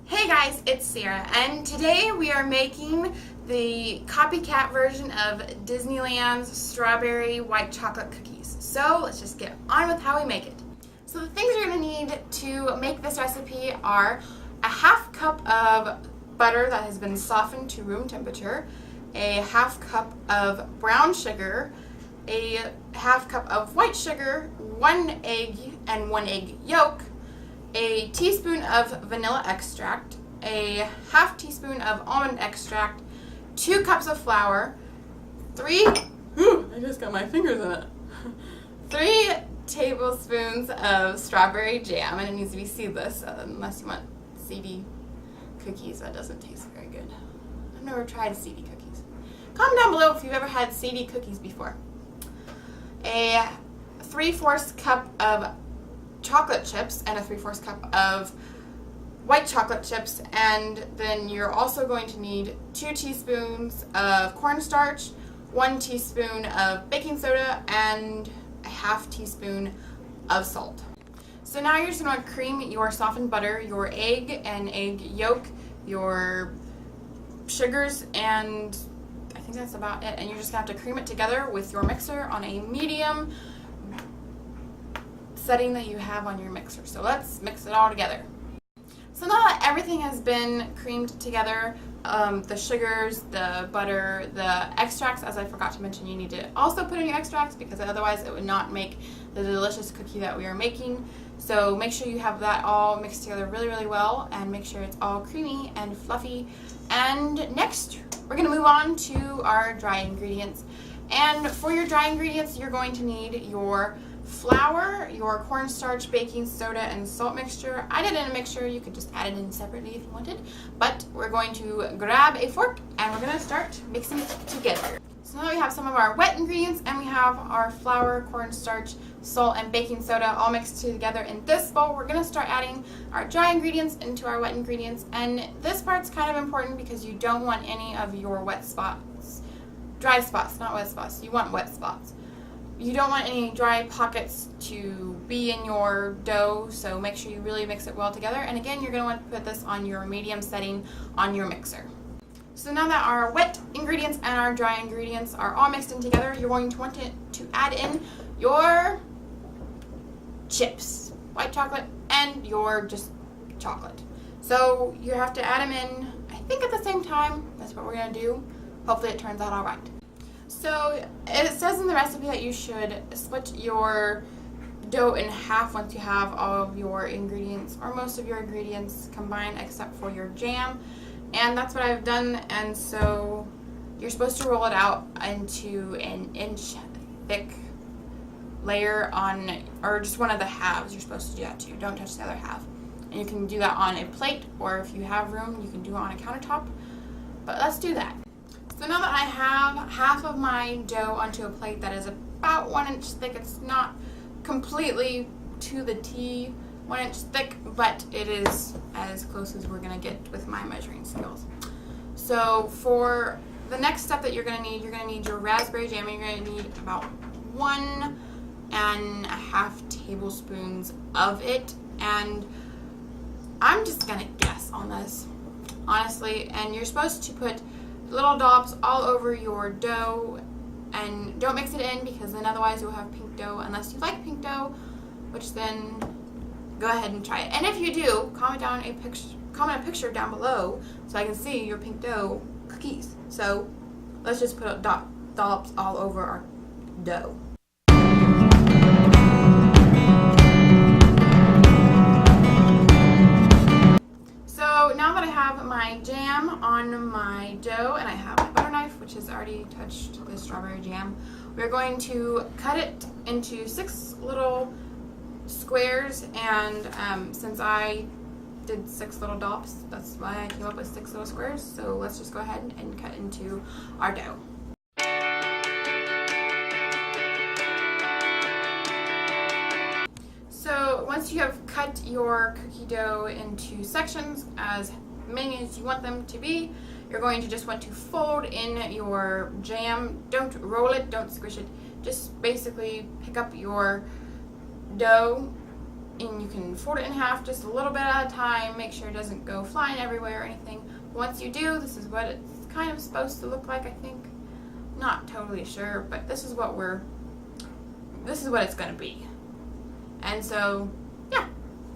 Hey guys, it's Sarah, and today we are making the copycat version of Disneyland's strawberry white chocolate cookies. So let's just get on with how we make it. So the things you're going to need to make this recipe are a half cup of butter that has been softened to room temperature, a half cup of brown sugar, a half cup of white sugar, 1 egg and 1 egg yolk, a teaspoon of vanilla extract, a half teaspoon of almond extract, 2 cups of flour, I just got my fingers in it. 3 tablespoons of strawberry jam, and it needs to be seedless unless you want seedy cookies. That doesn't taste very good. I've never tried seedy cookies. Comment down below if you've ever had seedy cookies before. A 3/4 cup of chocolate chips and a 3/4 cup of white chocolate chips, and then you're also going to need 2 teaspoons of cornstarch, 1 teaspoon of baking soda, and a half teaspoon of salt. So now you're just going to cream your softened butter, your egg and egg yolk, your sugars, and I think that's about it. And you're just going to have to cream it together with your mixer on a medium setting that you have on your mixer. So let's mix it all together. So now that everything has been creamed together, the sugars, the butter, the extracts, as I forgot to mention, you need to also put in your extracts because otherwise it would not make the delicious cookie that we are making. So make sure you have that all mixed together really, really well, and make sure it's all creamy and fluffy. And next, we're going to move on to our dry ingredients. And for your dry ingredients, you're going to need your flour, your cornstarch, baking soda, and salt mixture. I did it in a mixture. You could just add it in separately if you wanted. But we're going to grab a fork and we're going to start mixing it together. So now we have some of our wet ingredients, and we have our flour, cornstarch, salt, and baking soda all mixed together in this bowl. We're going to start adding our dry ingredients into our wet ingredients, and this part's kind of important because you don't want any of your wet spots, dry spots, not wet spots. You want wet spots. You don't want any dry pockets to be in your dough, so make sure you really mix it well together. And again, you're going to want to put this on your medium setting on your mixer. So now that our wet ingredients and our dry ingredients are all mixed in together, you're going to want to add in your chips, white chocolate, and your just chocolate. So you have to add them in, I think at the same time. That's what we're going to do. Hopefully it turns out all right. So it says in the recipe that you should split your dough in half once you have all of your ingredients, or most of your ingredients combined except for your jam. And that's what I've done, and so you're supposed to roll it out into an inch thick layer on, or just one of the halves. You're supposed to do that too. Don't touch the other half. And you can do that on a plate, or if you have room, you can do it on a countertop. But let's do that. So now that I have half of my dough onto a plate that is about 1 inch thick, it's not completely to the T 1 inch thick, but it is as close as we're going to get with my measuring skills. So for the next step that you're going to need your raspberry jam, and you're going to need about 1.5 tablespoons of it. And I'm just going to guess on this, honestly, and you're supposed to put little dollops all over your dough, and don't mix it in because then otherwise you'll have pink dough, unless you like pink dough, which then go ahead and try it. And if you do, comment a picture down below so I can see your pink dough cookies. So let's just put dollops all over our dough. So now that I have my jam on my dough and I have my butter knife, which has already touched the strawberry jam, we're going to cut it into 6 little squares, and since I did 6 little dollops, that's why I came up with 6 little squares. So let's just go ahead and cut into our dough. So once you have cut your cookie dough into sections, as many as you want them to be, you're going to just want to fold in your jam. Don't roll it, don't squish it. Just basically pick up your dough and you can fold it in half just a little bit at a time. Make sure it doesn't go flying everywhere or anything. Once you do, this is what it's kind of supposed to look like, I think. Not totally sure, but this is what it's going to be. And so, yeah,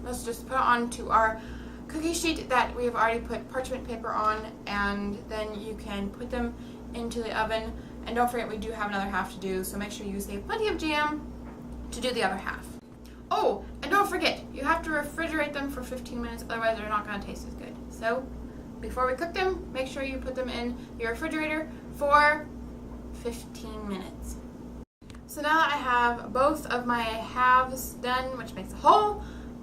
let's just put it onto our cookie sheet that we have already put parchment paper on, and then you can put them into the oven. And don't forget, we do have another half to do, so make sure you save plenty of jam to do the other half. Oh, and don't forget, you have to refrigerate them for 15 minutes, otherwise they're not going to taste as good. So, before we cook them, make sure you put them in your refrigerator for 15 minutes. So now that I have both of my halves done, which makes a whole,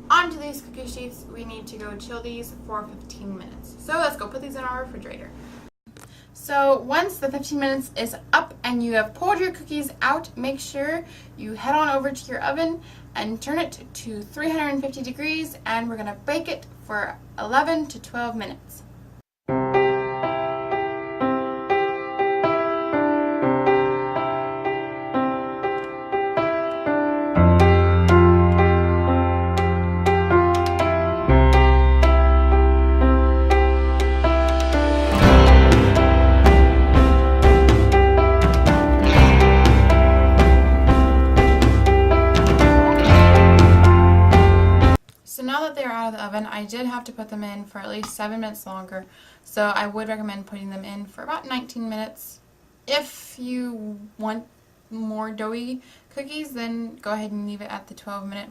onto these cookie sheets, we need to go chill these for 15 minutes. So let's go put these in our refrigerator. So once the 15 minutes is up and you have pulled your cookies out, make sure you head on over to your oven and turn it to 350 degrees, and we're going to bake it for 11 to 12 minutes. So now that they're out of the oven, I did have to put them in for at least 7 minutes longer. So I would recommend putting them in for about 19 minutes. If you want more doughy cookies, then go ahead and leave it at the 12-minute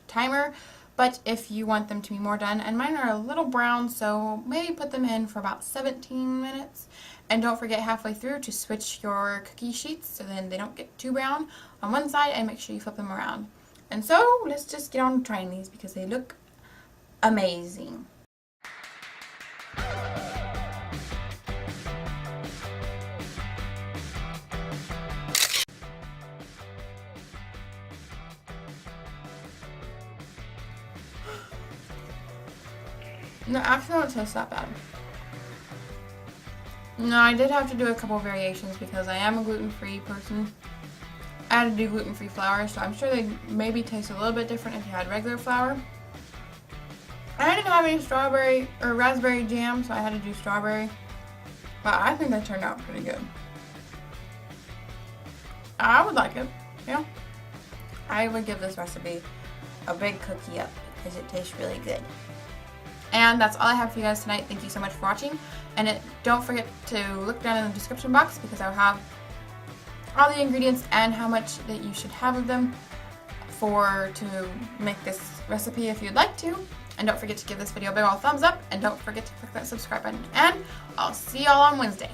timer. But if you want them to be more done, and mine are a little brown, so maybe put them in for about 17 minutes. And don't forget halfway through to switch your cookie sheets so then they don't get too brown on one side, and make sure you flip them around. And so, let's just get on trying these because they look amazing. No, actually don't taste that bad. No, I did have to do a couple variations because I am a gluten-free person. I had to do gluten-free flour, so I'm sure they maybe taste a little bit different if you had regular flour. I didn't have any strawberry or raspberry jam, so I had to do strawberry. But I think that turned out pretty good. I would like it, yeah. I would give this recipe a big cookie up because it tastes really good. And that's all I have for you guys tonight. Thank you so much for watching. And don't forget to look down in the description box because I'll have all the ingredients and how much that you should have of them to make this recipe if you'd like to. And don't forget to give this video a big ol' thumbs up, and don't forget to click that subscribe button. And I'll see y'all on Wednesday.